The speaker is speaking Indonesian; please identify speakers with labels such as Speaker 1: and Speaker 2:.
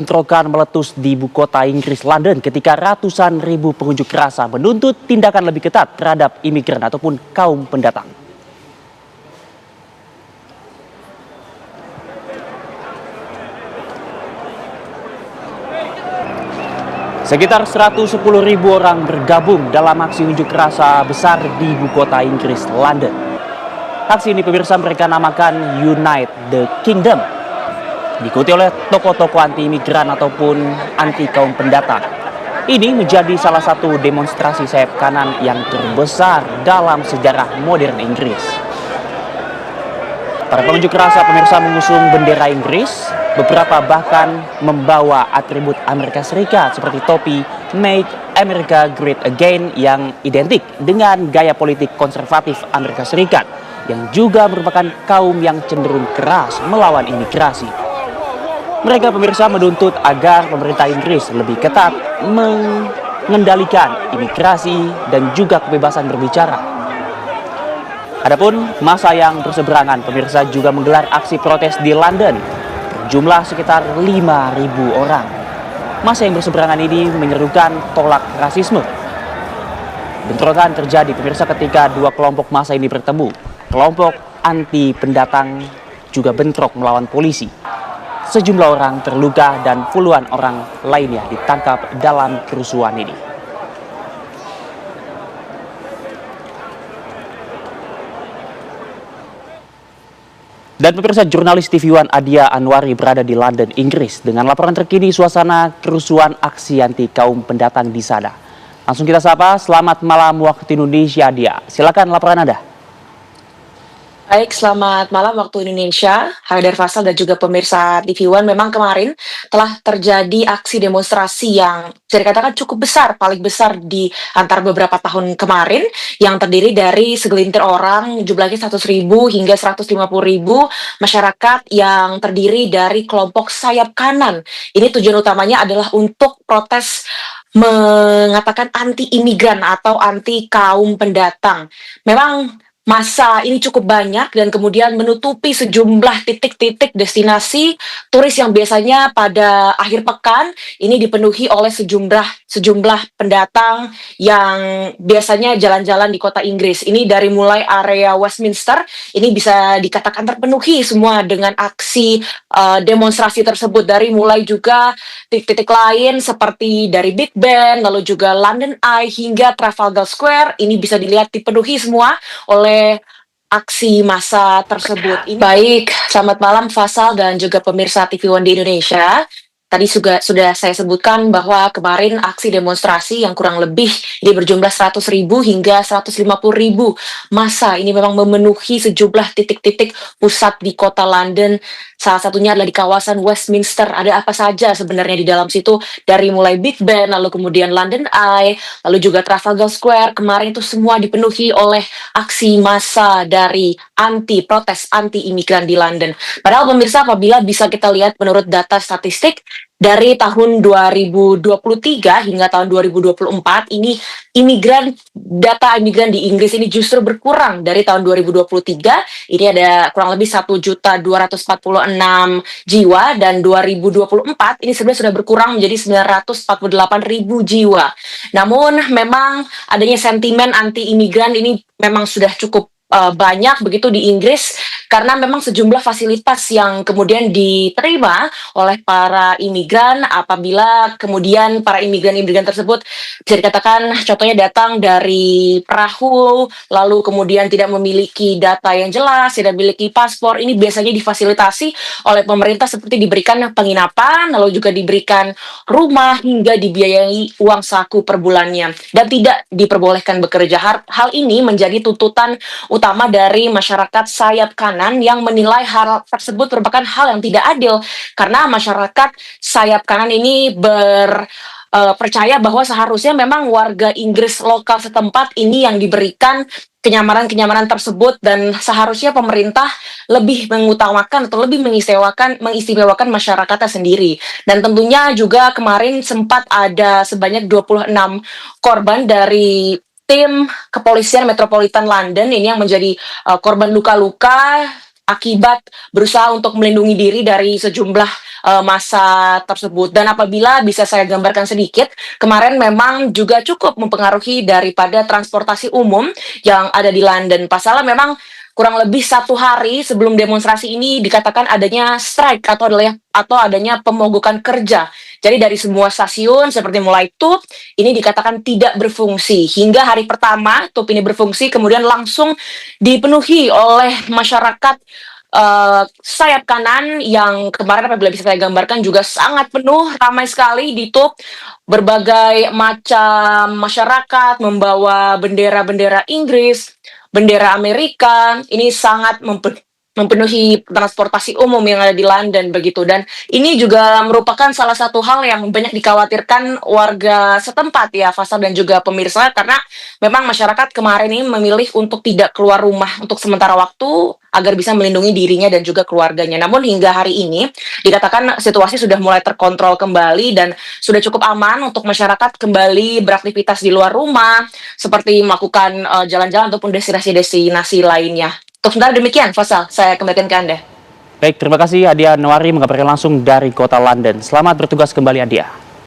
Speaker 1: Bentrokan meletus di ibu kota Inggris, London, ketika ratusan ribu pengunjuk rasa menuntut tindakan lebih ketat terhadap imigran ataupun kaum pendatang. Sekitar 110 ribu orang bergabung dalam aksi unjuk rasa besar di ibu kota Inggris, London. Aksi ini pemirsa mereka namakan Unite the Kingdom. Diikuti oleh tokoh-tokoh anti-imigran ataupun anti kaum pendatang. Ini menjadi salah satu demonstrasi sayap kanan yang terbesar dalam sejarah modern Inggris. Para pengunjuk rasa pemirsa mengusung bendera Inggris, beberapa bahkan membawa atribut Amerika Serikat seperti topi Make America Great Again yang identik dengan gaya politik konservatif Amerika Serikat, yang juga merupakan kaum yang cenderung keras melawan imigrasi. Mereka pemirsa menuntut agar pemerintah Inggris lebih ketat mengendalikan imigrasi dan juga kebebasan berbicara. Adapun massa yang berseberangan pemirsa juga menggelar aksi protes di London. Jumlah sekitar 5.000 orang. Massa yang berseberangan ini menyerukan tolak rasisme. Bentrokan terjadi pemirsa ketika dua kelompok massa ini bertemu. Kelompok anti pendatang juga bentrok melawan polisi. Sejumlah orang terluka dan puluhan orang lainnya ditangkap dalam kerusuhan ini. Dan pemirsa, jurnalis TV One Adia Anwari berada di London, Inggris dengan laporan terkini suasana kerusuhan aksi anti kaum pendatang di sana. Langsung kita sapa, selamat malam waktu Indonesia Adia. Silakan laporan Anda.
Speaker 2: Baik, selamat malam waktu Indonesia, Haidar Faisal dan juga pemirsa TV One. Memang kemarin telah terjadi aksi demonstrasi yang bisa dikatakan cukup besar, paling besar di antara beberapa tahun kemarin, yang terdiri dari segelintir orang, jumlahnya 100.000 hingga 150.000 masyarakat yang terdiri dari kelompok sayap kanan. Ini tujuan utamanya adalah untuk protes mengatakan anti-imigran atau anti kaum pendatang. Memang masa ini cukup banyak dan kemudian menutupi sejumlah titik-titik destinasi turis yang biasanya pada akhir pekan ini dipenuhi oleh sejumlah pendatang yang biasanya jalan-jalan di kota Inggris. Ini dari mulai area Westminster, ini bisa dikatakan terpenuhi semua dengan aksi demonstrasi tersebut, dari mulai juga titik-titik lain seperti dari Big Ben, lalu juga London Eye hingga Trafalgar Square. Ini bisa dilihat dipenuhi semua oleh aksi massa tersebut. Baik, selamat malam Fasal dan juga pemirsa TV One di Indonesia. Tadi sudah saya sebutkan bahwa kemarin aksi demonstrasi yang kurang lebih ini berjumlah 100.000 hingga 150.000 massa ini memang memenuhi sejumlah titik-titik pusat di kota London. Salah satunya adalah di kawasan Westminster. Ada apa saja sebenarnya di dalam situ, dari mulai Big Ben, lalu kemudian London Eye, lalu juga Trafalgar Square. Kemarin itu semua dipenuhi oleh aksi massa dari protes anti-imigran di London. Padahal pemirsa, apabila bisa kita lihat menurut data statistik, dari tahun 2023 hingga tahun 2024 ini data imigran di Inggris ini justru berkurang. Dari tahun 2023 ini ada kurang lebih 1.246 jiwa, dan 2024 ini sebenarnya sudah berkurang menjadi 948.000 jiwa. Namun memang adanya sentimen anti imigran ini memang sudah cukup banyak begitu di Inggris, karena memang sejumlah fasilitas yang kemudian diterima oleh para imigran apabila kemudian para imigran tersebut bisa dikatakan contohnya datang dari perahu, lalu kemudian tidak memiliki data yang jelas, tidak memiliki paspor. Ini biasanya difasilitasi oleh pemerintah seperti diberikan penginapan, lalu juga diberikan rumah hingga dibiayai uang saku per bulannya, dan tidak diperbolehkan bekerja. Hal ini menjadi tuntutan utama dari masyarakat sayap kanan yang menilai hal tersebut merupakan hal yang tidak adil, karena masyarakat sayap kanan ini percaya bahwa seharusnya memang warga Inggris lokal setempat ini yang diberikan kenyamanan tersebut, dan seharusnya pemerintah lebih mengutamakan atau lebih mengistimewakan masyarakatnya sendiri. Dan tentunya juga kemarin sempat ada sebanyak 26 korban dari tim kepolisian Metropolitan London ini yang menjadi korban luka-luka akibat berusaha untuk melindungi diri dari sejumlah massa tersebut. Dan apabila bisa saya gambarkan sedikit, kemarin memang juga cukup mempengaruhi daripada transportasi umum yang ada di London. Pasalnya memang kurang lebih 1 hari sebelum demonstrasi ini dikatakan adanya strike atau adanya pemogokan kerja. Jadi dari semua stasiun seperti mulai TUP ini dikatakan tidak berfungsi. Hingga hari pertama TUP ini berfungsi kemudian langsung dipenuhi oleh masyarakat sayap kanan yang kemarin apabila bisa saya gambarkan juga sangat penuh, ramai sekali di TUP. Berbagai macam masyarakat membawa bendera-bendera Inggris, bendera Amerika, ini sangat mempenuhi transportasi umum yang ada di London begitu. Dan ini juga merupakan salah satu hal yang banyak dikhawatirkan warga setempat ya, Fasal dan juga pemirsa, karena memang masyarakat kemarin ini memilih untuk tidak keluar rumah untuk sementara waktu agar bisa melindungi dirinya dan juga keluarganya. Namun hingga hari ini dikatakan situasi sudah mulai terkontrol kembali dan sudah cukup aman untuk masyarakat kembali beraktivitas di luar rumah, seperti melakukan jalan-jalan ataupun destinasi-destinasi lainnya. Untuk sementara demikian, Fasal, saya kembalikan ke Anda.
Speaker 1: Baik, terima kasih Adia Anwari mengabarkan langsung dari kota London. Selamat bertugas kembali Adia.